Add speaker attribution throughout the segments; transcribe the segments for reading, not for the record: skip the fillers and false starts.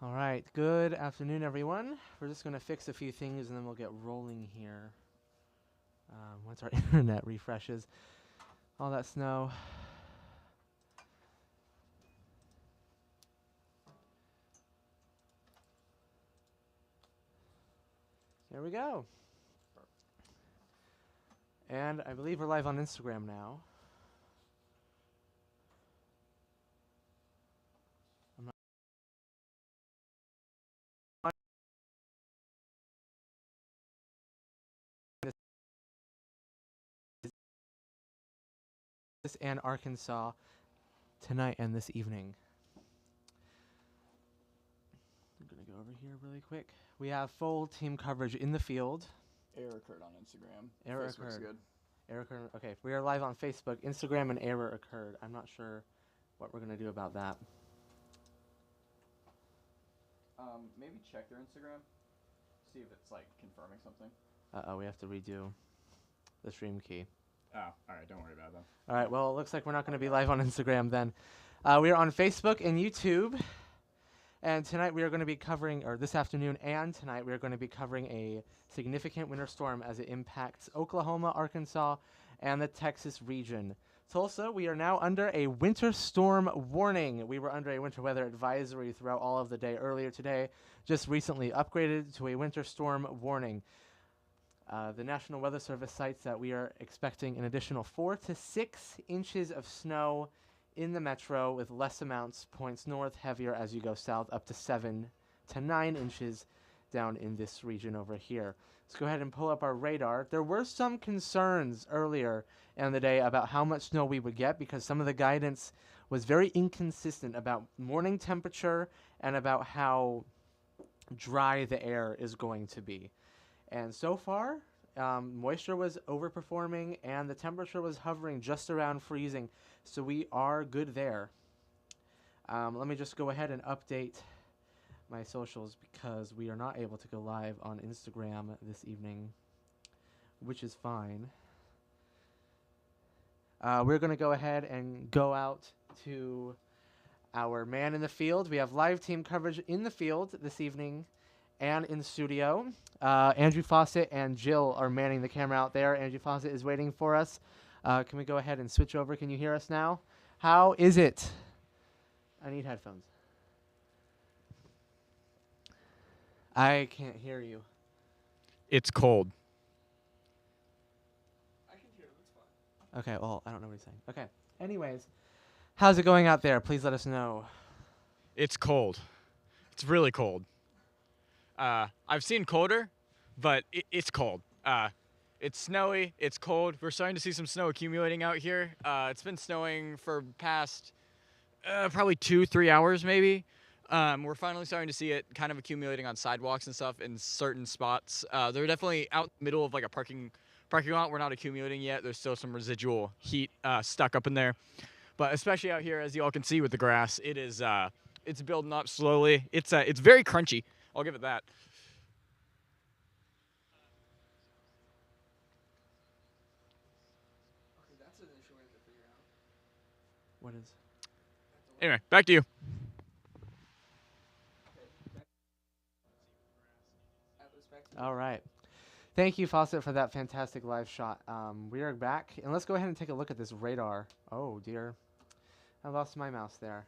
Speaker 1: All right, good afternoon, everyone. We're just going to fix a few things and then we'll get rolling here. Once our internet refreshes. All that snow. There we go. And I believe we're live on Instagram now. I'm not this and Arkansas tonight and this evening. I'm going to go over here really quick. We have full team coverage in the field.
Speaker 2: Error occurred on Instagram.
Speaker 1: Error
Speaker 2: Facebook's
Speaker 1: occurred.
Speaker 2: good.
Speaker 1: Error occurred. Okay, we are live on Facebook, Instagram, and error occurred. I'm not sure what we're going to do about that.
Speaker 2: Maybe check their Instagram. See if it's like confirming something.
Speaker 1: Uh-oh, we have to redo the stream key.
Speaker 2: Oh, alright, don't worry about that.
Speaker 1: All right, well, it looks like we're not going to be live on Instagram then. We are on Facebook and YouTube. And tonight we are going to be covering, or this afternoon and tonight, we are going to be covering a significant winter storm as it impacts Oklahoma, Arkansas, and the Texas region. Tulsa, we are now under a winter storm warning. We were under a winter weather advisory throughout all of the day earlier today, just recently upgraded to a winter storm warning. The National Weather Service cites that we are expecting an additional 4 to 6 inches of snow in the metro, with less amounts points north, heavier as you go south, up to 7 to 9 inches down in this region over here. Let's go ahead and pull up our radar. There were some concerns earlier in the day about how much snow we would get because some of the guidance was very inconsistent about morning temperature and about how dry the air is going to be. And so far, moisture was overperforming and the temperature was hovering just around freezing. So we are good there. Let me just go ahead and update my socials because we are not able to go live on Instagram this evening, which is fine. We're going to go ahead and go out to our man in the field. We have live team coverage in the field this evening and in studio. Andrew Fawcett and Jill are manning the camera out there. Andrew Fawcett is waiting for us. Can we go ahead and switch over? Can you hear us now? How is it? I need headphones. I can't hear you.
Speaker 3: It's cold.
Speaker 2: I can hear him, it's fine.
Speaker 1: Okay, well, I don't know what he's saying. Okay. Anyways, how's it going out there? Please let us know.
Speaker 3: It's cold. It's really cold. I've seen colder, but it's cold. It's snowy. It's cold. We're starting to see some snow accumulating out here. It's been snowing for past probably 2-3 hours maybe. We're finally starting to see it kind of accumulating on sidewalks and stuff in certain spots. They're definitely out in the middle of like a parking lot. We're not accumulating yet. There's still some residual heat stuck up in there. But especially out here, as you all can see with the grass, it is it's building up slowly. It's very crunchy. I'll give it that.
Speaker 2: Okay, that's an issue we have to figure out.
Speaker 1: What is?
Speaker 3: Anyway, back to you.
Speaker 1: All right. Thank you, Fawcett, for that fantastic live shot. We are back, and let's go ahead and take a look at this radar. Oh, dear. I lost my mouse there.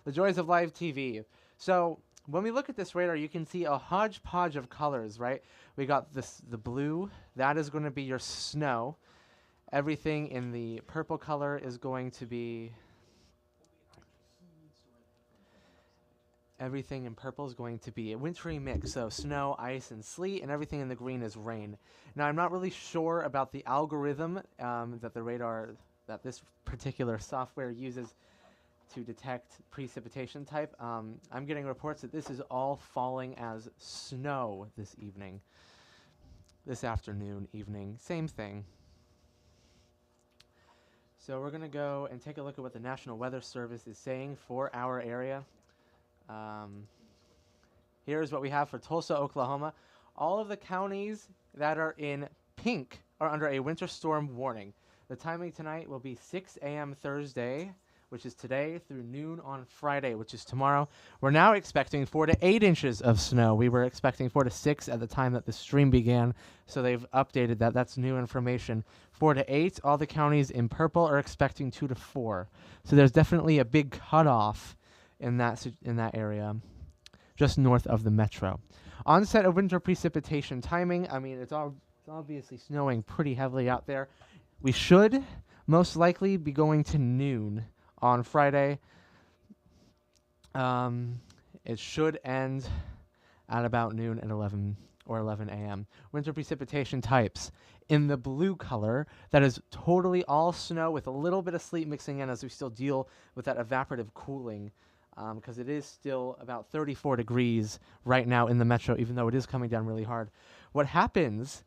Speaker 1: The joys of live TV. So when we look at this radar, you can see a hodgepodge of colors, right? We got the blue. That is going to be your snow. Everything in the purple color is going to be... Everything in purple is going to be a wintry mix, so snow, ice, and sleet, and everything in the green is rain. Now, I'm not really sure about the algorithm that this particular software uses to detect precipitation type. I'm getting reports that this is all falling as snow this evening. This afternoon, evening, same thing. So we're going to go and take a look at what the National Weather Service is saying for our area. Here's what we have for Tulsa, Oklahoma. All of the counties that are in pink are under a winter storm warning. The timing tonight will be 6 a.m. Thursday, which is today, through noon on Friday, which is tomorrow. We're now expecting 4 to 8 inches of snow. We were expecting 4 to 6 at the time that the stream began, so they've updated that. That's new information. 4 to 8. All the counties in purple are expecting 2 to 4. So there's definitely a big cutoff in that area, just north of the metro. Onset of winter precipitation timing. I mean, it's obviously snowing pretty heavily out there. We should most likely be going to noon on Friday. It should end at about noon at 11 or 11 a.m. Winter precipitation types. In the blue color, that is totally all snow with a little bit of sleet mixing in as we still deal with that evaporative cooling, because it is still about 34 degrees right now in the metro, even though it is coming down really hard. What happens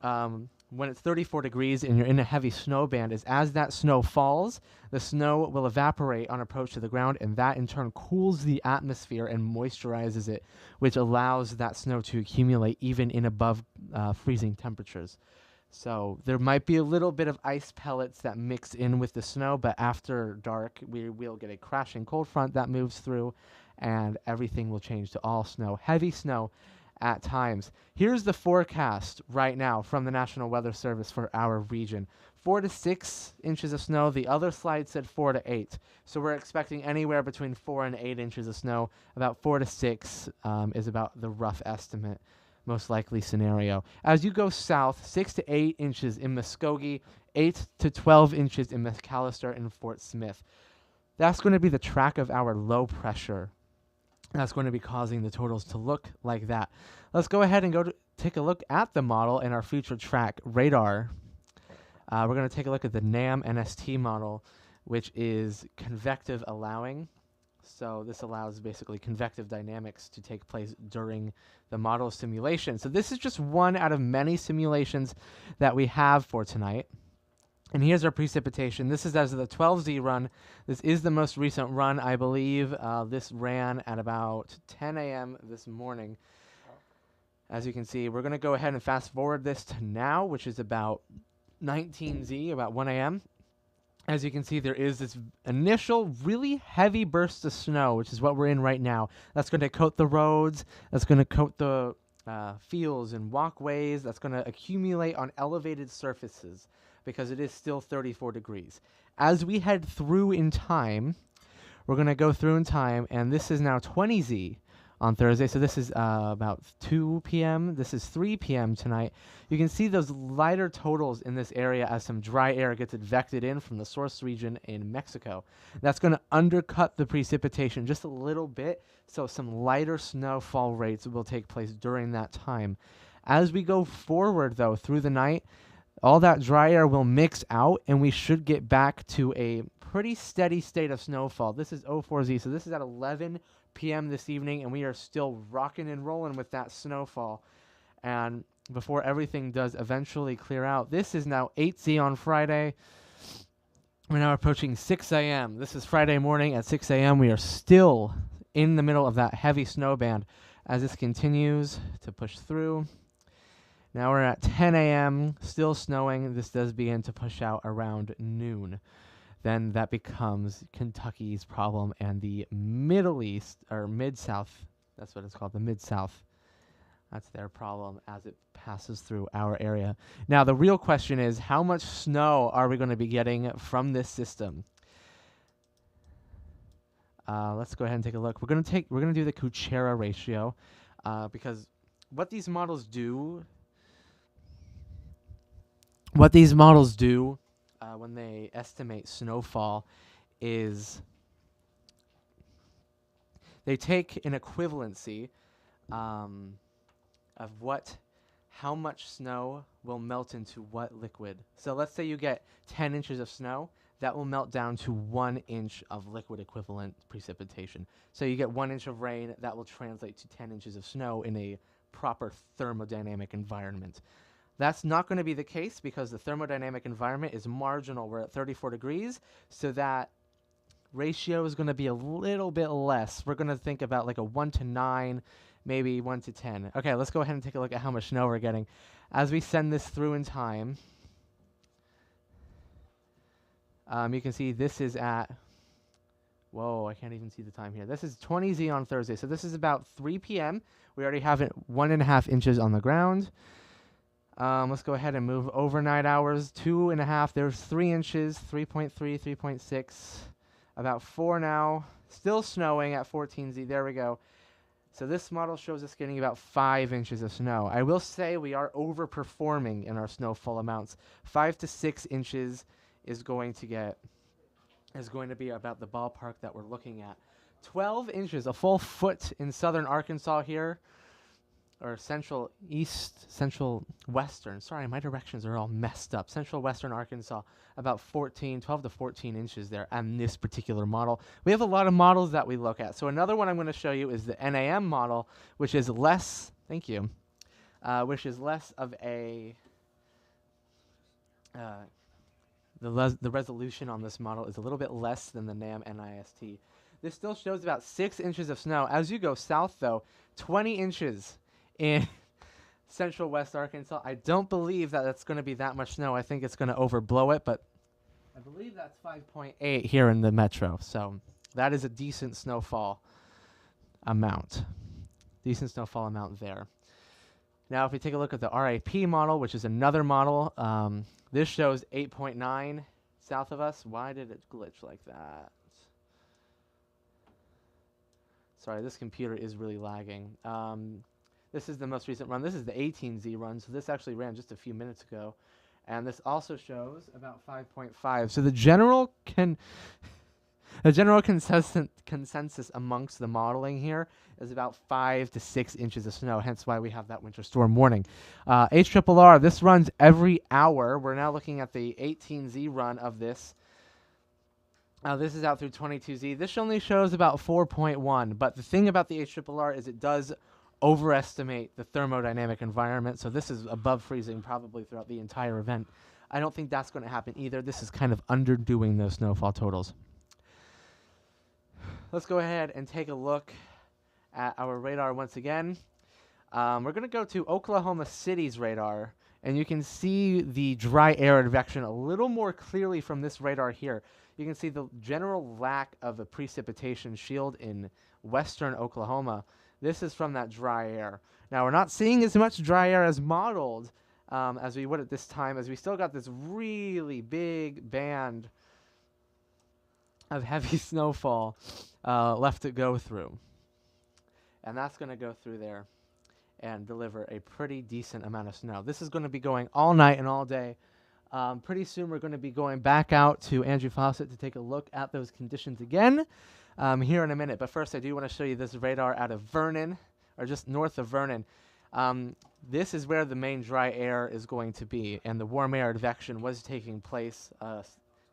Speaker 1: when it's 34 degrees and you're in a heavy snow band is as that snow falls, the snow will evaporate on approach to the ground, and that in turn cools the atmosphere and moisturizes it, which allows that snow to accumulate even in above freezing temperatures. So there might be a little bit of ice pellets that mix in with the snow, but after dark, we will get a crashing cold front that moves through, and everything will change to all snow, heavy snow at times. Here's the forecast right now from the National Weather Service for our region. 4 to 6 inches of snow. The other slide said 4 to 8. So we're expecting anywhere between 4 and 8 inches of snow. About 4 to 6 is about the rough estimate, most likely scenario. As you go south, 6 to 8 inches in Muskogee, 8 to 12 inches in McAllister and Fort Smith. That's going to be the track of our low pressure. That's going to be causing the totals to look like that. Let's go ahead and take a look at the model and our future track radar. We're going to take a look at the NAM NST model, which is convective allowing. So this allows basically convective dynamics to take place during the model simulation. So this is just one out of many simulations that we have for tonight. And here's our precipitation. This is as of the 12Z run. This is the most recent run, I believe. This ran at about 10 a.m. this morning. As you can see, we're going to go ahead and fast forward this to now, which is about 19Z, about 1 a.m. As you can see, there is this initial really heavy burst of snow, which is what we're in right now. That's going to coat the roads. That's going to coat the fields and walkways. That's going to accumulate on elevated surfaces, because it is still 34 degrees. As we head through in time, we're going to go through in time, and this is now 20Z on Thursday. So this is about 2 p.m. This is 3 p.m. tonight. You can see those lighter totals in this area as some dry air gets advected in from the source region in Mexico. That's going to undercut the precipitation just a little bit, so some lighter snowfall rates will take place during that time. As we go forward, though, through the night, all that dry air will mix out, and we should get back to a pretty steady state of snowfall. This is 04Z, so this is at 11 p.m. this evening, and we are still rocking and rolling with that snowfall. And before everything does eventually clear out, this is now 8Z on Friday. We're now approaching 6 a.m. This is Friday morning at 6 a.m. We are still in the middle of that heavy snow band as this continues to push through. Now we're at 10 a.m., still snowing. This does begin to push out around noon. Then that becomes Kentucky's problem and the Middle East, or Mid-South, that's what it's called, the Mid-South. That's their problem as it passes through our area. Now the real question is, how much snow are we going to be getting from this system? Let's go ahead and take a look. We're going to do the Kuchera ratio, because what these models do when they estimate snowfall is they take an equivalency of how much snow will melt into what liquid. So let's say you get 10 inches of snow, that will melt down to 1 inch of liquid equivalent precipitation. So you get 1 inch of rain, that will translate to 10 inches of snow in a proper thermodynamic environment. That's not going to be the case because the thermodynamic environment is marginal. We're at 34 degrees, so that ratio is going to be a little bit less. We're going to think about like a 1 to 9, maybe 1 to 10. Okay, let's go ahead and take a look at how much snow we're getting. As we send this through in time, you can see this is at Whoa, I can't even see the time here. This is 20Z on Thursday, so this is about 3 p.m. We already have it 1.5 inches on the ground. Let's go ahead and move overnight hours. 2.5. There's 3 inches, 3.3, 3.6, about 4 now. Still snowing at 14Z. There we go. So this model shows us getting about 5 inches of snow. I will say we are overperforming in our snowfall amounts. 5 to 6 inches is going to be about the ballpark that we're looking at. 12 inches, a full foot in southern Arkansas here, or central western. Sorry, my directions are all messed up. Central western Arkansas, about 12 to 14 inches there on this particular model. We have a lot of models that we look at. So another one I'm going to show you is the NAM model, which is less, thank you, which is less of a, the resolution on this model is a little bit less than the NAM NIST. This still shows about 6 inches of snow. As you go south, though, 20 inches in central west Arkansas. I don't believe that it's going to be that much snow. I think it's going to overblow it, but I believe that's 5.8 here in the metro. So that is a decent snowfall amount. Decent snowfall amount there. Now, if we take a look at the RAP model, which is another model, this shows 8.9 south of us. Why did it glitch like that? Sorry, this computer is really lagging. This is the most recent run. This is the 18Z run, so this actually ran just a few minutes ago. And this also shows about 5.5. So the general consensus amongst the modeling here is about 5 to 6 inches of snow, hence why we have that winter storm warning. HRRR, this runs every hour. We're now looking at the 18Z run of this. This is out through 22Z. This only shows about 4.1, but the thing about the HRRR is it does overestimate the thermodynamic environment, so this is above freezing probably throughout the entire event. I don't think that's going to happen either. This is kind of underdoing those snowfall totals. Let's go ahead and take a look at our radar once again. We're going to go to Oklahoma City's radar, and you can see the dry air advection a little more clearly from this radar here. You can see the general lack of a precipitation shield in western Oklahoma. This is from that dry air. Now, we're not seeing as much dry air as modeled as we would at this time, as we still got this really big band of heavy snowfall left to go through. And that's going to go through there and deliver a pretty decent amount of snow. This is going to be going all night and all day. Pretty soon we're going to be going back out to Andrew Fawcett to take a look at those conditions again here in a minute. But first I do want to show you this radar out of Vernon, or just north of Vernon. This is where the main dry air is going to be, and the warm air advection was taking place.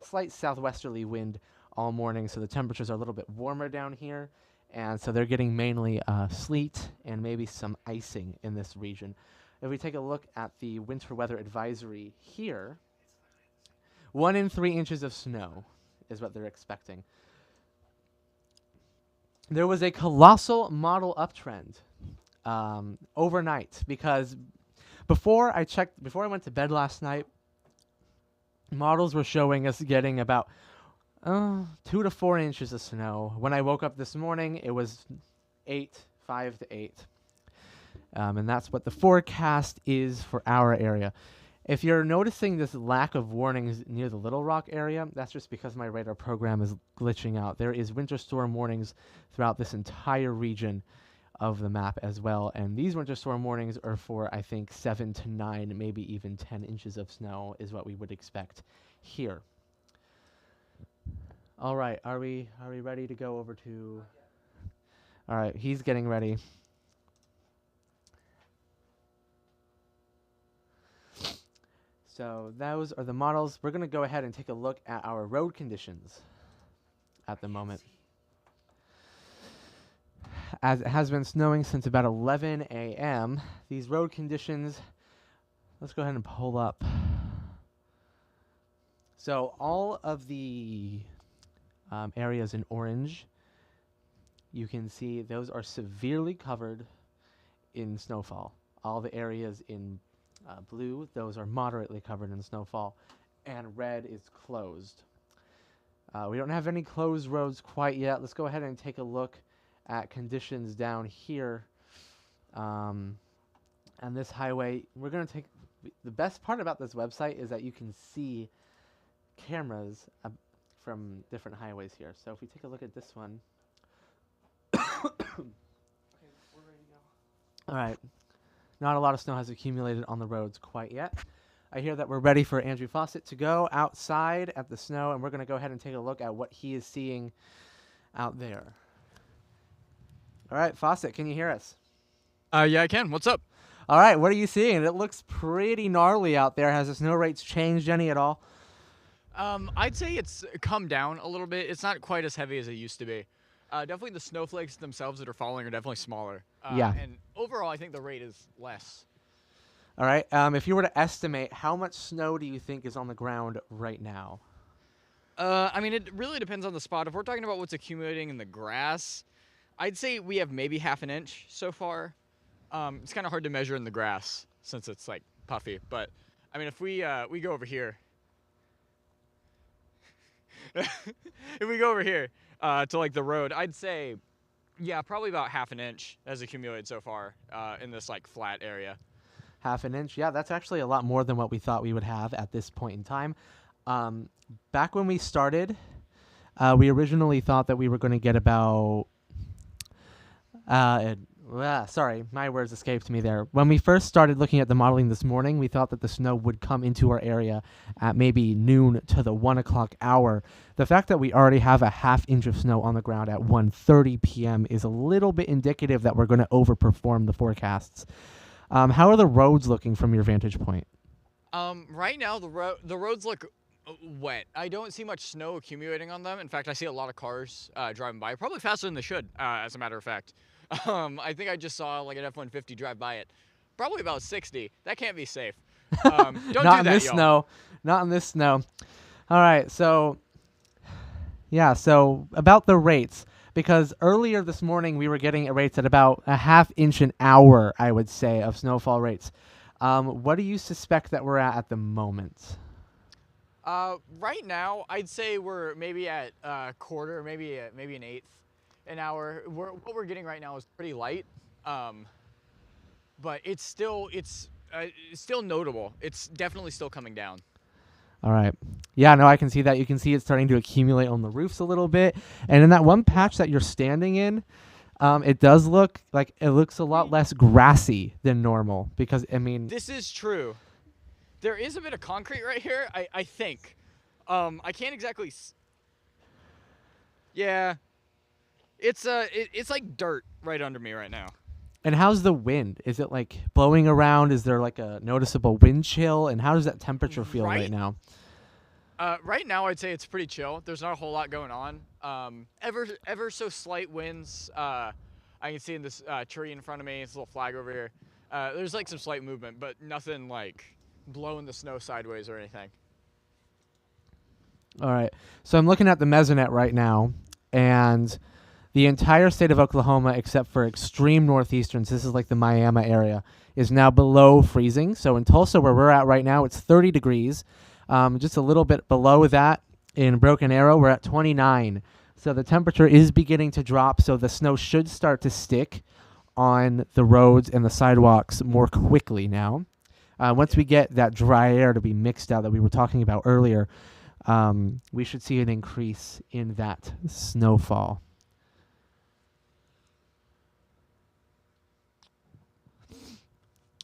Speaker 1: Slight southwesterly wind all morning, so the temperatures are a little bit warmer down here, and so they're getting mainly sleet and maybe some icing in this region. If we take a look at the winter weather advisory here, 1 in 3 inches of snow is what they're expecting. There was a colossal model uptrend overnight, because before I went to bed last night, models were showing us getting about 2 to 4 inches of snow. When I woke up this morning, it was 5 to 8. And that's what the forecast is for our area. If you're noticing this lack of warnings near the Little Rock area, that's just because my radar program is glitching out. There is winter storm warnings throughout this entire region of the map as well. And these winter storm warnings are for, I think, 7 to 9, maybe even 10 inches of snow is what we would expect here. All right, are we ready to go over to... All right, he's getting ready. So those are the models. We're going to go ahead and take a look at our road conditions at the moment. As it has been snowing since about 11 a.m., these road conditions, let's go ahead and pull up. So all of the areas in orange, you can see those are severely covered in snowfall. All the areas in blue, those are moderately covered in snowfall, and red is closed. We don't have any closed roads quite yet. Let's go ahead and take a look at conditions down here. And this highway, we're going to take... The best part about this website is that you can see cameras from different highways here. So if we take a look at this one... All right. Not a lot of snow has accumulated on the roads quite yet. I hear that we're ready for Andrew Fawcett to go outside at the snow, and we're going to go ahead and take a look at what he is seeing out there. All right, Fawcett, can you hear us?
Speaker 3: Yeah, I can. What's up?
Speaker 1: All right, what are you seeing? It looks pretty gnarly out there. Has the snow rates changed any at all?
Speaker 3: I'd say it's come down a little bit. It's not quite as heavy as it used to be. Definitely the snowflakes themselves that are falling are definitely smaller.
Speaker 1: Yeah.
Speaker 3: And overall, I think the rate is less.
Speaker 1: All right. If you were to estimate, how much snow do you think is on the ground right now?
Speaker 3: I mean, it really depends on the spot. If we're talking about what's accumulating in the grass, I'd say we have maybe half an inch so far. It's kind of hard to measure in the grass since it's like puffy. But I mean, if we go over here, if we go over here to like the road, I'd say, yeah, probably about half an inch has accumulated so far in this like flat area.
Speaker 1: Half an inch? Yeah, that's actually a lot more than what we thought we would have at this point in time. Back when we started, we originally thought that we were going to get about... sorry, my words escaped me there. When we first started looking at the modeling this morning, we thought that the snow would come into our area at maybe noon to the 1 o'clock hour. The fact that we already have a half inch of snow on the ground at 1:30 p.m. is a little bit indicative that we're going to overperform the forecasts. How are the roads looking from your vantage point?
Speaker 3: Right now, the roads look wet. I don't see much snow accumulating on them. In fact, I see a lot of cars driving by, probably faster than they should, as a matter of fact. I think I just saw like an F-150 drive by it. Probably about 60. That can't be safe. Don't do that,
Speaker 1: Not in this
Speaker 3: y'all.
Speaker 1: snow. Not in this snow. All right, so... Yeah, so about the rates... Because earlier this morning, we were getting rates at about a half inch an hour, I would say, of snowfall rates. What do you suspect that we're at the moment?
Speaker 3: Right now, I'd say we're maybe at a quarter, maybe an eighth an hour. What we're getting right now is pretty light, but it's still notable. It's definitely still coming down.
Speaker 1: All right. Yeah, no, I can see that. You can see it starting to accumulate on the roofs a little bit. And in that one patch that you're standing in, it does look like it looks a lot less grassy than normal because, I mean...
Speaker 3: This is true. There is a bit of concrete right here, I think. I can't exactly... Yeah. It's like dirt right under me right now.
Speaker 1: And how's the wind? Is it like blowing around? Is there like a noticeable wind chill? And how does that temperature feel right now?
Speaker 3: Right now, I'd say it's pretty chill. There's not a whole lot going on. Ever so slight winds. I can see in this tree in front of me. It's a little flag over here. There's like some slight movement, but nothing like blowing the snow sideways or anything.
Speaker 1: All right. So I'm looking at the Mesonet right now, and the entire state of Oklahoma, except for extreme northeasterns, this is like the Miami area, is now below freezing. So in Tulsa, where we're at right now, it's 30 degrees. Just a little bit below that in Broken Arrow, we're at 29. So the temperature is beginning to drop, so the snow should start to stick on the roads and the sidewalks more quickly now. Once we get that dry air to be mixed out that we were talking about earlier, we should see an increase in that snowfall.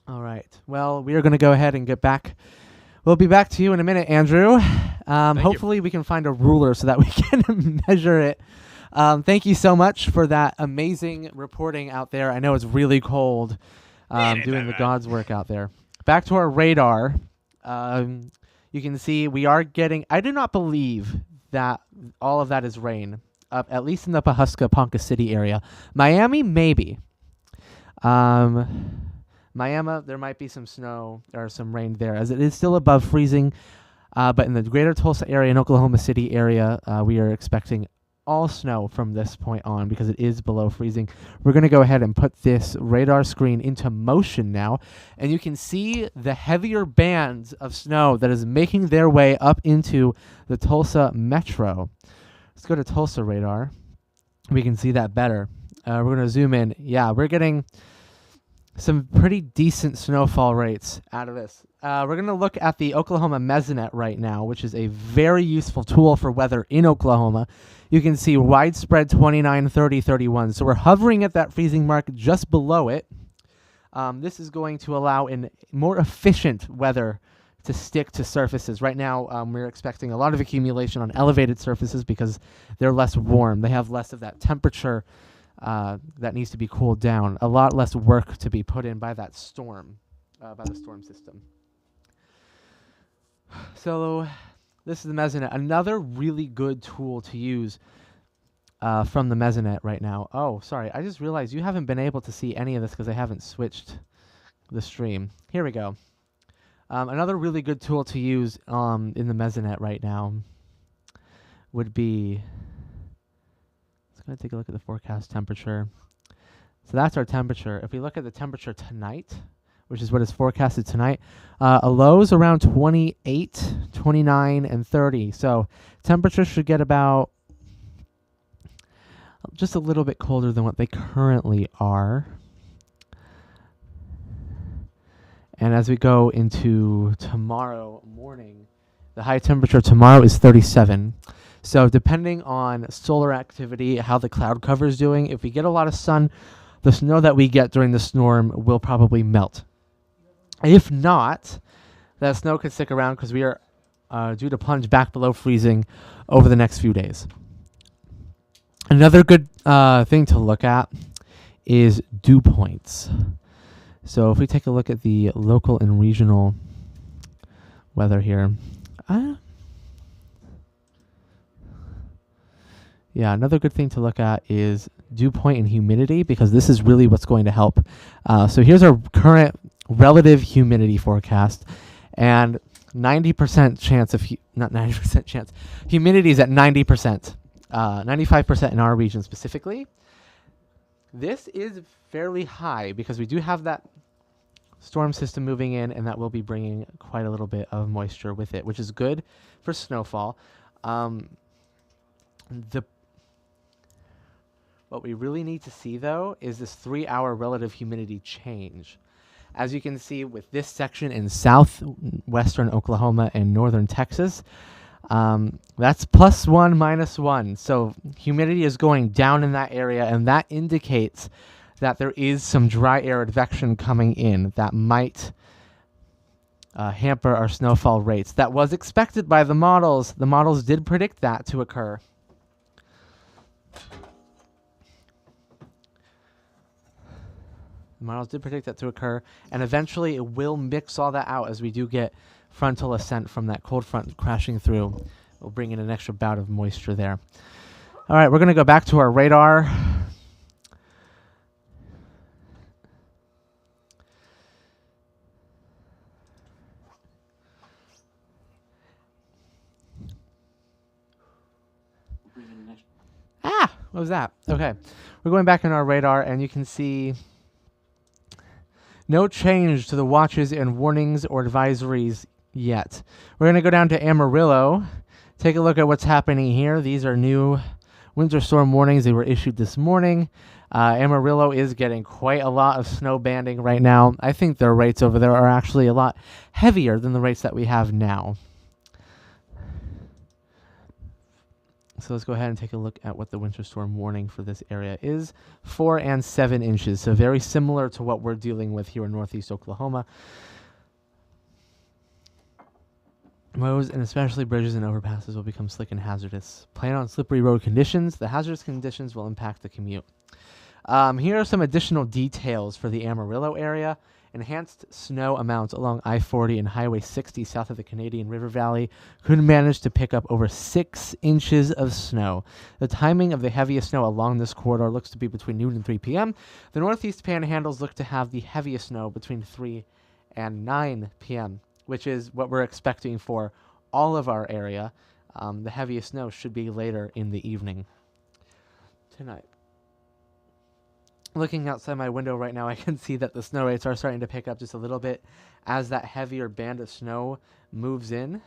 Speaker 1: All right. Well, we are going to go ahead and get back. We'll be back to you in a minute, Andrew. Hopefully we can find a ruler so that we can measure it. Thank you so much for that amazing reporting out there. I know it's really cold doing the God's work out there. Back to our radar. You can see we are getting... I do not believe that all of that is rain, at least in the Pawhuska-Ponca City area. Miami, maybe. Miami, there might be some snow or some rain there, as it is still above freezing. But in the greater Tulsa area and Oklahoma City area, we are expecting all snow from this point on because it is below freezing. We're going to go ahead and put this radar screen into motion now, and you can see the heavier bands of snow that is making their way up into the Tulsa metro. Let's go to Tulsa radar. We can see that better. We're going to zoom in. Yeah, we're getting some pretty decent snowfall rates out of this. We're going to look at the Oklahoma Mesonet right now, which is a very useful tool for weather in Oklahoma. You can see widespread 29, 30, 31. So we're hovering at that freezing mark just below it. This is going to allow in more efficient weather to stick to surfaces. Right now, we're expecting a lot of accumulation on elevated surfaces because they're less warm. They have less of that temperature that needs to be cooled down. A lot less work to be put in by that storm, by the storm system. So this is the Mesonet. Another really good tool to use from the Mesonet right now. Oh, sorry. I just realized you haven't been able to see any of this because I haven't switched the stream. Here we go. Another really good tool to use in the Mesonet right now would be, let's go take a look at the forecast temperature. So that's our temperature. If we look at the temperature tonight, which is what is forecasted tonight, a low's around 28, 29, and 30. So temperature should get about just a little bit colder than what they currently are. And as we go into tomorrow morning, the high temperature tomorrow is 37. So depending on solar activity, how the cloud cover is doing, if we get a lot of sun, the snow that we get during the storm will probably melt. If not, that snow could stick around because we are due to plunge back below freezing over the next few days. Another good thing to look at is dew points. So if we take a look at the local and regional weather here, yeah, another good thing to look at is dew point and humidity, because this is really what's going to help. So here's our current relative humidity forecast, and 90% chance of, not 90% chance, humidity is at 90%, 95% in our region specifically. This is fairly high because we do have that storm system moving in, and that will be bringing quite a little bit of moisture with it, which is good for snowfall. What we really need to see, though, is this 3-hour relative humidity change. As you can see with this section in southwestern Oklahoma and northern Texas, that's +1, -1. So humidity is going down in that area, and that indicates that there is some dry air advection coming in that might hamper our snowfall rates. That was expected by the models. The models did predict that to occur. The models did predict that to occur, and eventually it will mix all that out as we do get frontal ascent from that cold front crashing through. We'll bring in an extra bout of moisture there. All right, we're going to go back to our radar. What was that? Okay, we're going back in our radar, and you can see no change to the watches and warnings or advisories yet. We're going to go down to Amarillo, take a look at what's happening here. These are new winter storm warnings. They were issued this morning. Amarillo is getting quite a lot of snow banding right now. I think their rates over there are actually a lot heavier than the rates that we have now. So let's go ahead and take a look at what the winter storm warning for this area is. 4 and 7 inches, so very similar to what we're dealing with here in northeast Oklahoma. Roads and especially bridges and overpasses will become slick and hazardous. Plan on slippery road conditions. The hazardous conditions will impact the commute. Here are some additional details for the Amarillo area. Enhanced snow amounts along I-40 and Highway 60 south of the Canadian River Valley could manage to pick up over 6 inches of snow. The timing of the heaviest snow along this corridor looks to be between noon and 3 p.m. The northeast panhandles look to have the heaviest snow between 3 and 9 p.m., which is what we're expecting for all of our area. The heaviest snow should be later in the evening tonight. Looking outside my window right now, I can see that the snow rates are starting to pick up just a little bit as that heavier band of snow moves in.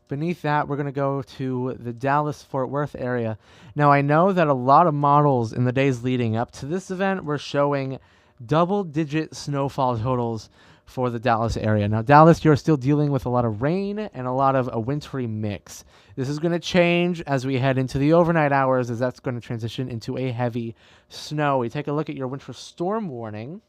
Speaker 1: beneath that, we're going to go to the Dallas-Fort Worth area. Now, I know that a lot of models in the days leading up to this event were showing double-digit snowfall totals for the Dallas area. Now, Dallas, you're still dealing with a lot of rain and a lot of a wintry mix. This is going to change as we head into the overnight hours, as that's going to transition into a heavy snow. We take a look at your winter storm warning.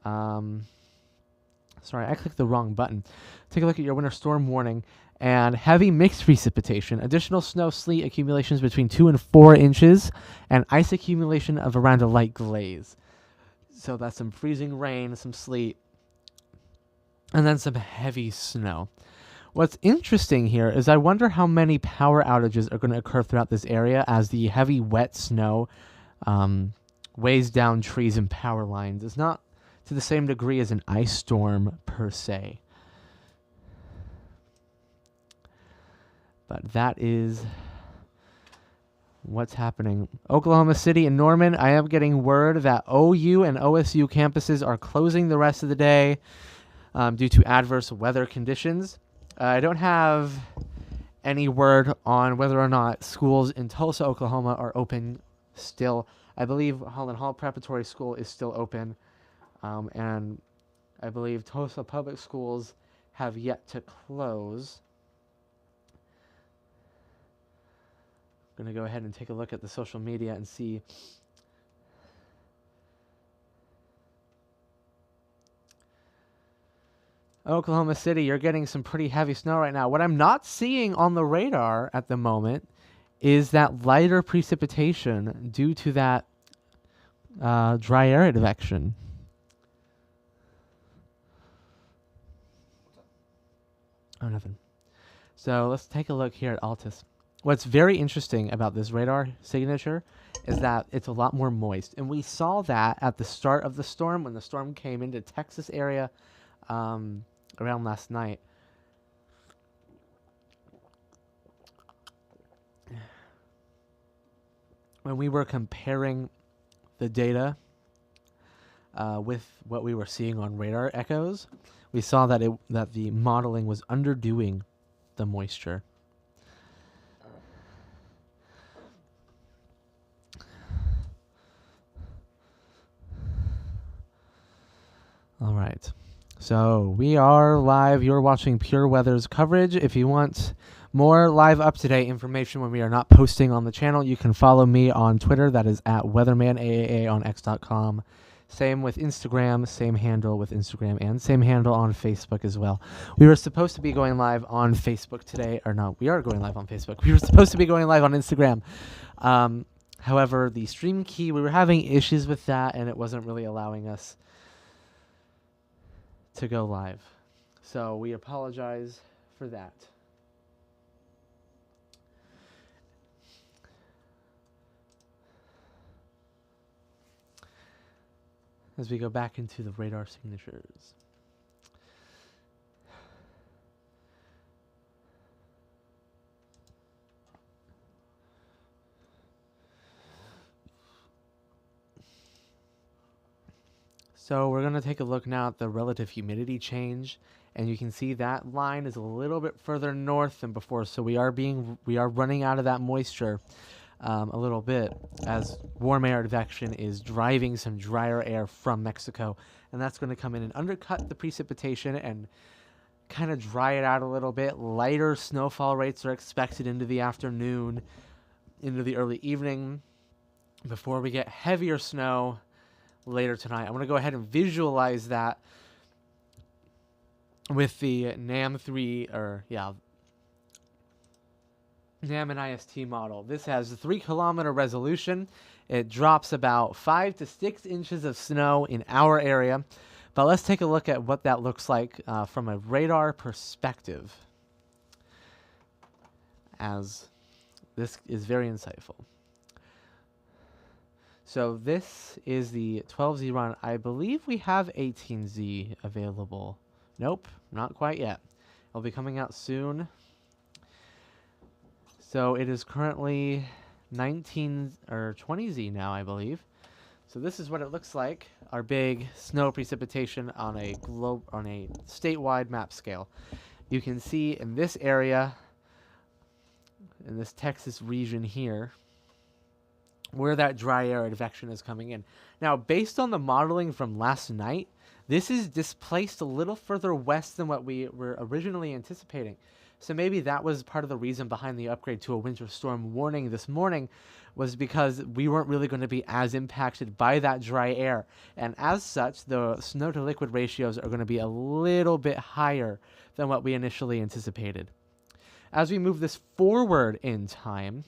Speaker 1: Sorry, I clicked the wrong button. Take a look at your winter storm warning. And heavy mixed precipitation, additional snow, sleet accumulations between 2 and 4 inches, and ice accumulation of around a light glaze. So that's some freezing rain, some sleet, and then some heavy snow. What's interesting here is I wonder how many power outages are going to occur throughout this area as the heavy wet snow weighs down trees and power lines. It's not to the same degree as an ice storm per se. But that is what's happening. Oklahoma City and Norman, I am getting word that OU and OSU campuses are closing the rest of the day due to adverse weather conditions. I don't have any word on whether or not schools in Tulsa, Oklahoma are open still. I believe Holland Hall Preparatory School is still open. And I believe Tulsa Public Schools have yet to close. I'm going to go ahead and take a look at the social media and see. Oklahoma City, you're getting some pretty heavy snow right now. What I'm not seeing on the radar at the moment is that lighter precipitation due to that dry air advection. Oh, nothing. So let's take a look here at Altus. What's very interesting about this radar signature is that it's a lot more moist. And we saw that at the start of the storm, when the storm came into Texas area around last night. When we were comparing the data with what we were seeing on radar echoes, we saw that that the modeling was underdoing the moisture. All right. So we are live. You're watching PureWeather's coverage. If you want more live up-to-date information when we are not posting on the channel, you can follow me on Twitter. That is at WeathermanAAA on X.com. Same with Instagram, same handle with Instagram, and same handle on Facebook as well. We were supposed to be going live on Facebook today, or no, we are going live on Facebook. We were supposed to be going live on Instagram. However, the stream key, we were having issues with that, and it wasn't really allowing us to go live. So we apologize for that. As we go back into the radar signatures. So we're going to take a look now at the relative humidity change, and you can see that line is a little bit further north than before. So we are running out of that moisture a little bit as warm air advection is driving some drier air from Mexico, and that's going to come in and undercut the precipitation and kind of dry it out a little bit. Lighter snowfall rates are expected into the afternoon, into the early evening, before we get heavier snow later tonight. I'm going to go ahead and visualize that with the NAM and IST model. This has a 3-kilometer resolution. It drops about 5 to 6 inches of snow in our area. But let's take a look at what that looks like from a radar perspective, as this is very insightful. So this is the 12Z run. I believe we have 18Z available. Nope, not quite yet. It'll be coming out soon. So it is currently 19 or 20Z now, I believe. So this is what it looks like, our big snow precipitation on a statewide map scale. You can see in this area, in this Texas region here, where that dry air advection is coming in. Now, based on the modeling from last night, this is displaced a little further west than what we were originally anticipating. So maybe that was part of the reason behind the upgrade to a winter storm warning this morning, was because we weren't really going to be as impacted by that dry air. And as such, the snow to liquid ratios are going to be a little bit higher than what we initially anticipated. As we move this forward in time,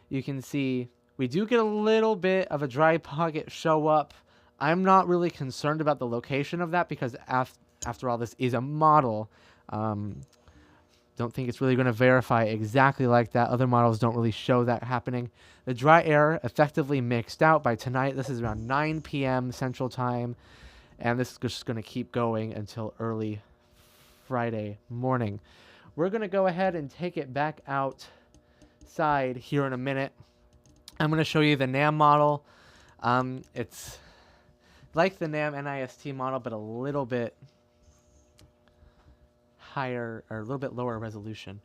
Speaker 1: you can see we do get a little bit of a dry pocket show up. I'm not really concerned about the location of that because after all, this is a model. Don't think it's really going to verify exactly like that. Other models don't really show that happening. The dry air effectively mixed out by tonight. This is around 9 p.m. Central Time, and this is just going to keep going until early Friday morning. We're going to go ahead and take it back outside here in a minute. I'm going to show you the NAM model. It's like the NAM NIST model, but a little bit higher or a little bit lower resolution.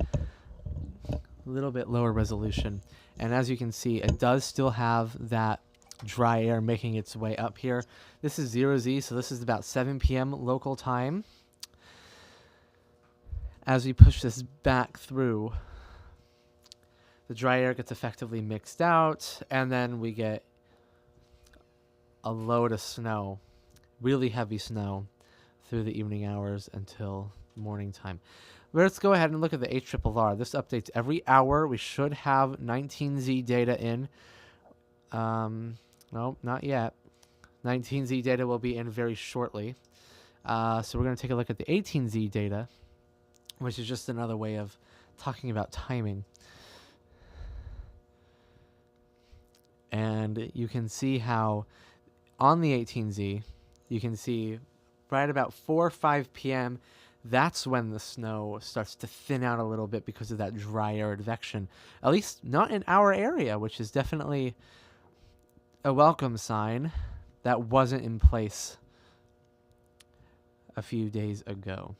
Speaker 1: A little bit lower resolution. And as you can see, it does still have that dry air making its way up here. This is 0Z, so this is about 7 p.m. local time. As we push this back through, the dry air gets effectively mixed out, and then we get a load of snow, really heavy snow, through the evening hours until morning time. Let's go ahead and look at the HRRR. This updates every hour. We should have 19Z data in. No, not yet. 19Z data will be in very shortly. So we're going to take a look at the 18Z data, which is just another way of talking about timing. And you can see how on the 18Z, you can see right about 4 or 5 p.m., that's when the snow starts to thin out a little bit because of that dry air advection. At least not in our area, which is definitely a welcome sign that wasn't in place a few days ago.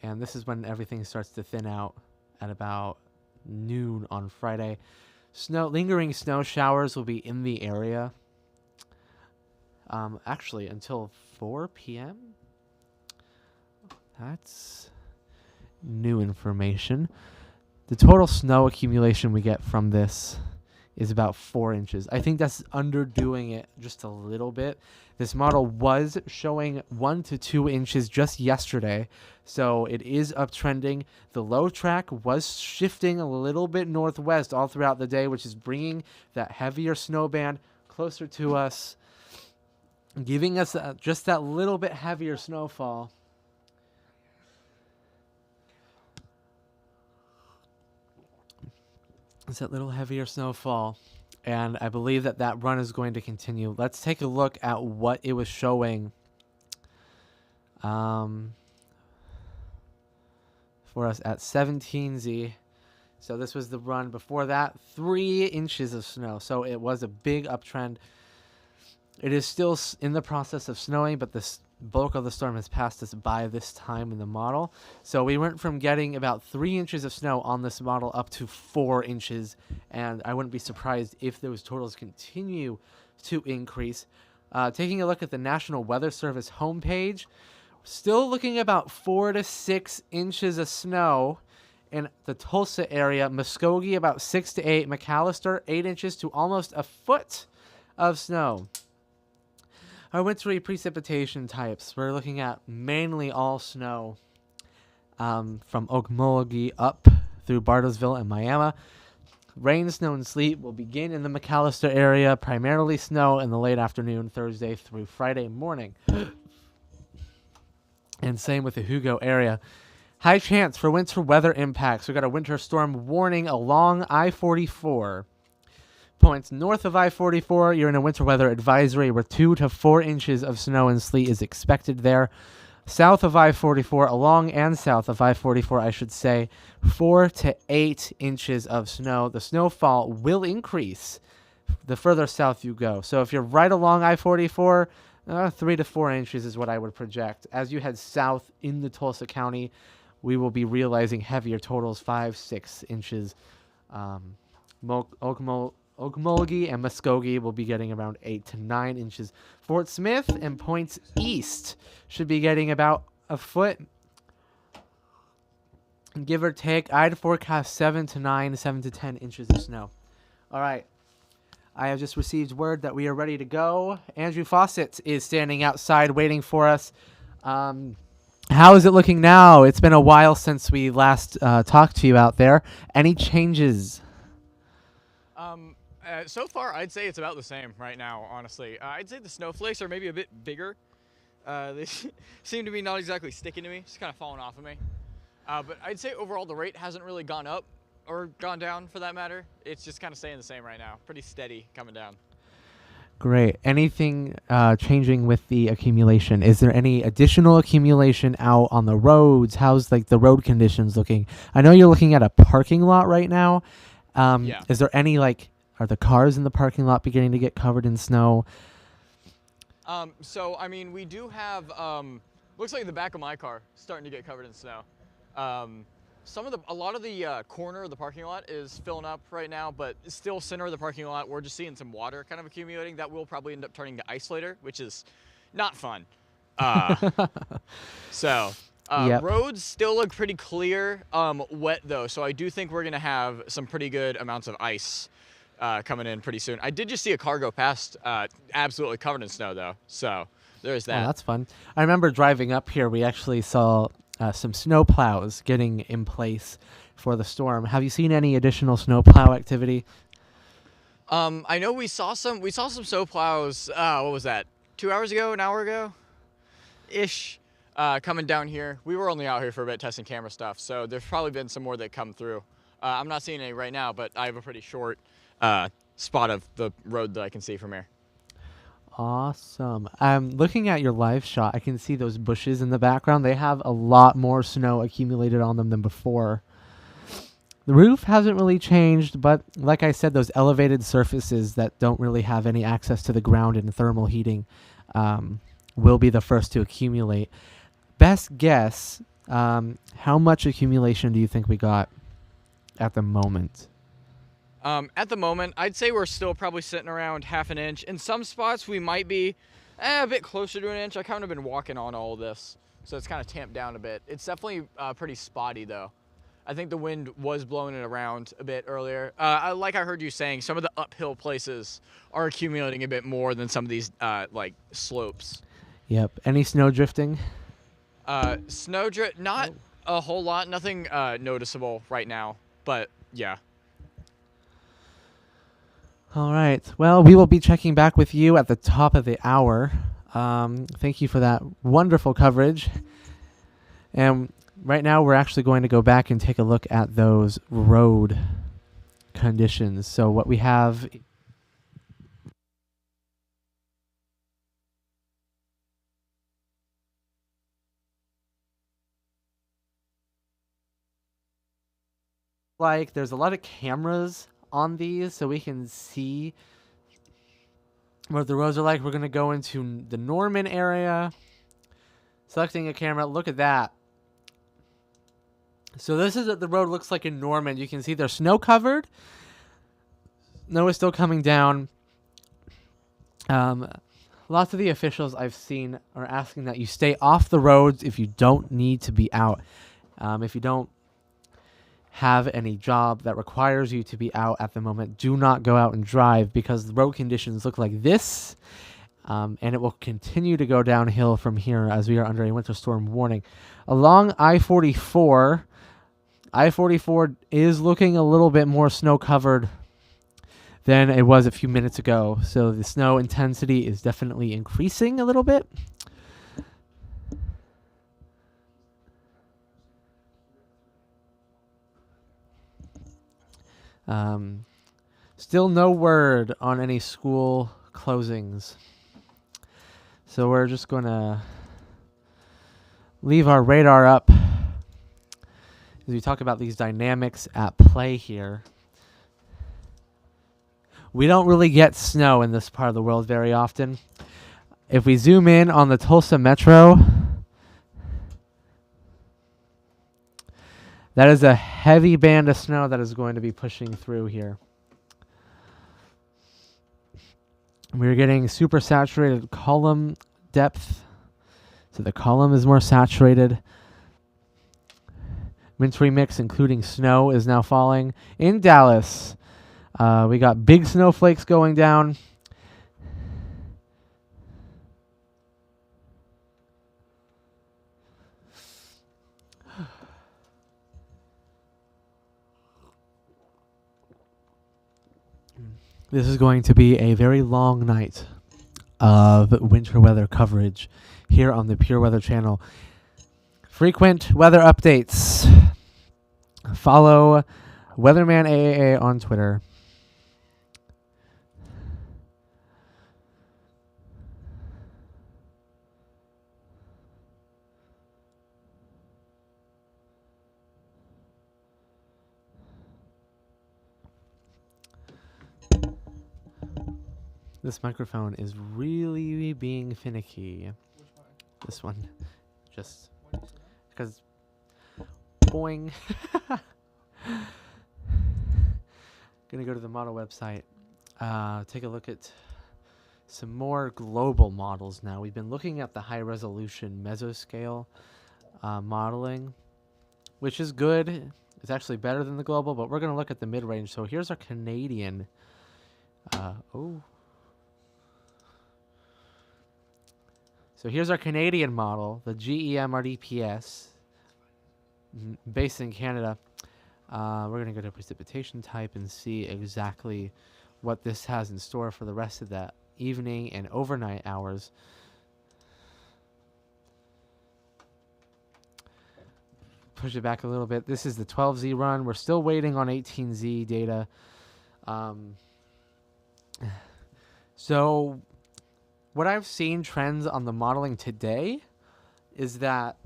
Speaker 1: And this is when everything starts to thin out at about noon on Friday. Lingering snow showers will be in the area. Actually, until 4 p.m. That's new information. The total snow accumulation we get from this is about 4 inches. I think that's underdoing it just a little bit. This model was showing 1 to 2 inches just yesterday, so it is uptrending. The low track was shifting a little bit northwest all throughout the day, which is bringing that heavier snow band closer to us, giving us just that little bit heavier snowfall. It's that little heavier snowfall, and I believe that that run is going to continue. Let's take a look at what it was showing for us at 17Z. So this was the run before that, 3 inches of snow. So it was a big uptrend. It is still in the process of snowing, but the bulk of the storm has passed us by this time in the model. So we went from getting about 3 inches of snow on this model up to 4 inches, and I wouldn't be surprised if those totals continue to increase. Taking a look at the National Weather Service homepage, still looking about 4 to 6 inches of snow in the Tulsa area. Muskogee about 6 to 8. McAllister 8 inches to almost a foot of snow. Our wintry precipitation types, we're looking at mainly all snow from Okmulgee up through Bartlesville and Miami. Rain, snow, and sleet will begin in the McAllister area, primarily snow in the late afternoon, Thursday through Friday morning. And same with the Hugo area. High chance for winter weather impacts. We've got a winter storm warning along I-44. Points north of I-44, you're in a winter weather advisory where 2 to 4 inches of snow and sleet is expected there. South of I-44, along and south of I-44, I should say, 4 to 8 inches of snow. The snowfall will increase the further south you go. So if you're right along I-44, 3 to 4 inches is what I would project. As you head south into Tulsa County, we will be realizing heavier totals, 5-6 inches. Okmulgee and Muskogee will be getting around 8 to 9 inches. Fort Smith and points east should be getting about a foot, give or take. I'd forecast 7 to 10 inches of snow. All right. I have just received word that we are ready to go. Andrew Fawcett is standing outside waiting for us. How is it looking now? It's been a while since we last talked to you out there. Any changes?
Speaker 3: So far, I'd say it's about the same right now, honestly. I'd say the snowflakes are maybe a bit bigger. They seem to be not exactly sticking to me, just kind of falling off of me. But I'd say overall the rate hasn't really gone up or gone down for that matter. It's just kind of staying the same right now. Pretty steady coming down.
Speaker 1: Great. Anything changing with the accumulation? Is there any additional accumulation out on the roads? How's like the road conditions looking? I know you're looking at a parking lot right now.
Speaker 3: Yeah.
Speaker 1: Is there any are the cars in the parking lot beginning to get covered in snow?
Speaker 3: So I mean, we do have looks like the back of my car starting to get covered in snow. A lot of the corner of the parking lot is filling up right now, but still center of the parking lot, we're just seeing some water kind of accumulating. That will probably end up turning to ice later, which is not fun.
Speaker 1: Yep.
Speaker 3: Roads still look pretty clear, wet though, so I do think we're gonna have some pretty good amounts of ice coming in pretty soon. I did just see a car go past, absolutely covered in snow though, so there's that.
Speaker 1: Oh, that's fun. I remember driving up here, we actually saw some snow plows getting in place for the storm. Have you seen any additional snow plow activity?
Speaker 3: I know we saw some snow plows, what was that, 2 hours ago, an hour ago ish, coming down here. We were only out here for a bit testing camera stuff, so there's probably been some more that come through. I'm not seeing any right now, but I have a pretty short spot of the road that I can see from here.
Speaker 1: Awesome. Looking at your live shot, I can see those bushes in the background. They have a lot more snow accumulated on them than before. The roof hasn't really changed, but like I said, those elevated surfaces that don't really have any access to the ground and thermal heating will be the first to accumulate. Best guess, how much accumulation do you think we got at the moment?
Speaker 3: At the moment, I'd say we're still probably sitting around half an inch. In some spots, we might be a bit closer to an inch. I kind of been walking on all of this, so it's kind of tamped down a bit. It's definitely pretty spotty, though. I think the wind was blowing it around a bit earlier. Like I heard you saying, some of the uphill places are accumulating a bit more than some of these, slopes.
Speaker 1: Yep. Any snow drifting?
Speaker 3: Snow drift, not a whole lot. Nothing noticeable right now, but yeah.
Speaker 1: All right. Well, we will be checking back with you at the top of the hour. Thank you for that wonderful coverage. And right now, we're actually going to go back and take a look at those road conditions. So what we have... there's a lot of cameras on these, so we can see what the roads are like. We're going to go into the Norman area, selecting a camera. Look at that. So this is what the road looks like in Norman. You can see they're snow covered. Snow is still coming down. Lots of the officials I've seen are asking that you stay off the roads if you don't need to be out. If you don't have any job that requires you to be out at the moment, do not go out and drive, because the road conditions look like this, and it will continue to go downhill from here as we are under a winter storm warning. Along I-44, I-44 is looking a little bit more snow covered than it was a few minutes ago, so the snow intensity is definitely increasing a little bit. Still no word on any school closings. So we're just going to leave our radar up as we talk about these dynamics at play here. We don't really get snow in this part of the world very often. If we zoom in on the Tulsa Metro, that is a heavy band of snow that is going to be pushing through here. We're getting super saturated column depth. So the column is more saturated. Wintry mix, including snow, is now falling. In Dallas, we got big snowflakes going down. This is going to be a very long night of winter weather coverage here on the Pure Weather channel. Frequent weather updates. Follow Weatherman AAA on Twitter. This microphone is really being finicky.
Speaker 2: Which one?
Speaker 1: This one. Just
Speaker 2: Why do you say that?
Speaker 1: because boing. Gonna go to the model website. Take a look at some more global models now. We've been looking at the high resolution mesoscale modeling, which is good. It's actually better than the global, but we're gonna look at the mid range. So here's our Canadian. So here's our Canadian model, the GEM RDPS, based in Canada. We're going to go to precipitation type and see exactly what this has in store for the rest of the evening and overnight hours. Push it back a little bit. This is the 12Z run. We're still waiting on 18Z data. So what I've seen trends on the modeling today is that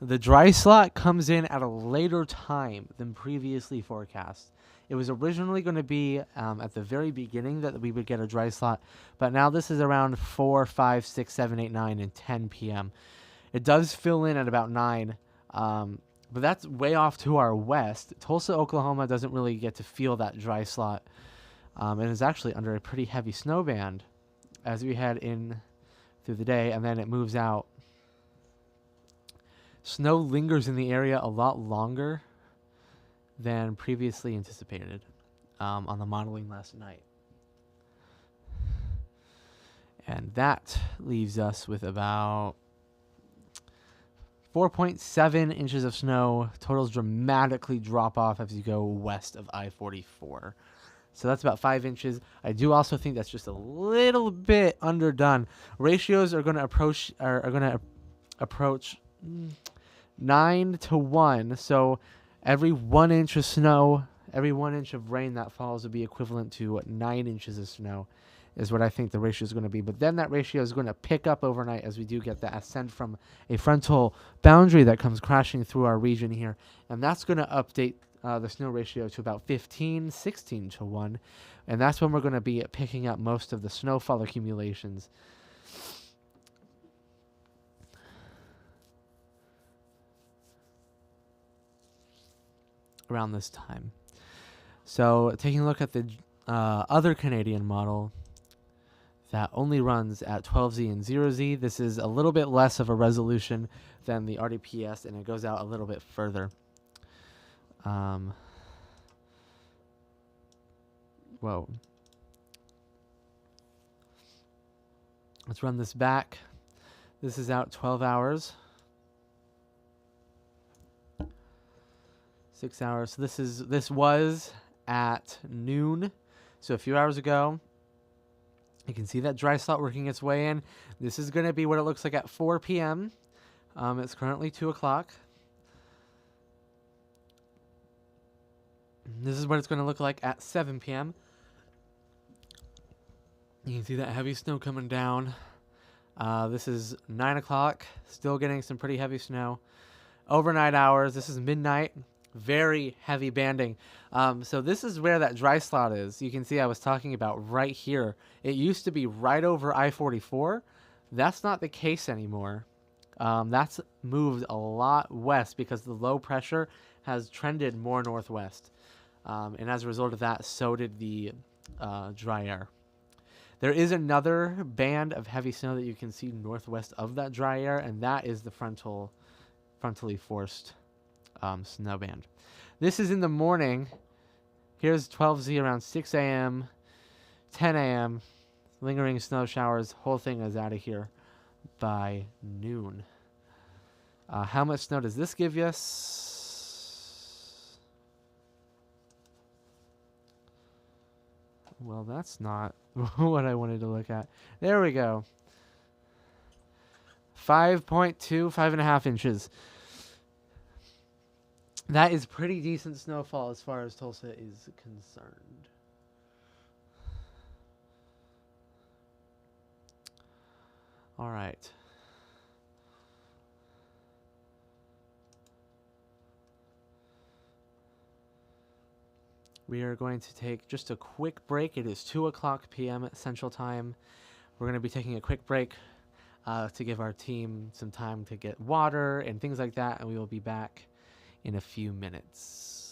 Speaker 1: the dry slot comes in at a later time than previously forecast. It was originally going to be at the very beginning that we would get a dry slot, but now this is around 4, 5, 6, 7, 8, 9, and 10 p.m. It does fill in at about 9, but that's way off to our west. Tulsa, Oklahoma doesn't really get to feel that dry slot, and is actually under a pretty heavy snow band as we head in through the day, and then it moves out. Snow lingers in the area a lot longer than previously anticipated on the modeling last night. And that leaves us with about 4.7 inches of snow. Totals dramatically drop off as you go west of I-44. So that's about 5 inches. I do also think that's just a little bit underdone. Ratios are going to approach 9 to 1. So every 1 inch of snow, every 1 inch of rain that falls would be equivalent to 9 inches of snow, is what I think the ratio is going to be. But then that ratio is going to pick up overnight as we do get the ascent from a frontal boundary that comes crashing through our region here. And that's going to update the snow ratio to about 15, 16 to 1. And that's when we're going to be picking up most of the snowfall accumulations. Around this time. So taking a look at the other Canadian model that only runs at 12Z and 0Z, this is a little bit less of a resolution than the RDPS, and it goes out a little bit further. Whoa. Let's run this back. This is out 12 hours. 6 hours. So this was at noon. So a few hours ago. You can see that dry slot working its way in. This is going to be what it looks like at 4 p.m. It's currently 2 o'clock. This is what it's going to look like at 7 p.m. You can see that heavy snow coming down. This is 9 o'clock. Still getting some pretty heavy snow. Overnight hours. This is midnight. very heavy banding. So this is where that dry slot is. You can see I was talking about right here. It used to be right over I-44. That's not the case anymore. That's moved a lot west because the low pressure has trended more northwest. And as a result of that, so did the dry air. There is another band of heavy snow that you can see northwest of that dry air, and that is the frontally forced snow band. This is in the morning. Here's 12Z around 6 a.m., 10 a.m. Lingering snow showers. Whole thing is out of here by noon. How much snow does this give us? Well, that's not what I wanted to look at. There we go. 5.2, 5.5 inches. That is pretty decent snowfall as far as Tulsa is concerned. All right. We are going to take just a quick break. It is 2 o'clock p.m. Central Time. We're going to be taking a quick break to give our team some time to get water and things like that, and we will be back in a few minutes.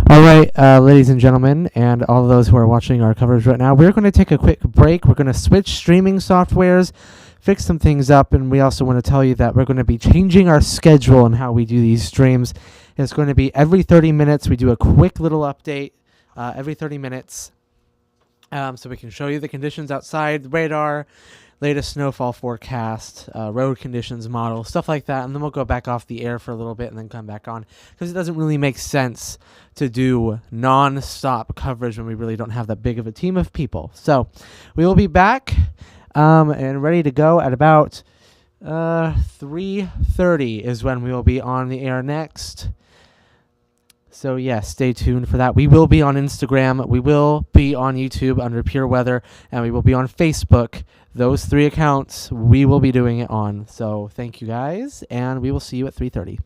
Speaker 1: All right, ladies and gentlemen, and all of those who are watching our coverage right now, we're going to take a quick break. We're going to switch streaming softwares, fix some things up, and we also want to tell you that we're going to be changing our schedule and how we do these streams. It's going to be every 30 minutes. We do a quick little update every 30 minutes so we can show you the conditions outside, the radar, latest snowfall forecast, road conditions model, stuff like that, and then we'll go back off the air for a little bit and then come back on, because it doesn't really make sense to do non-stop coverage when we really don't have that big of a team of people. So we will be back and ready to go at about 3:30 is when we will be on the air next. So, yeah, stay tuned for that. We will be on Instagram. We will be on YouTube under PureWeather. And we will be on Facebook. Those 3 accounts we will be doing it on. So, thank you guys. And we will see you at 3:30.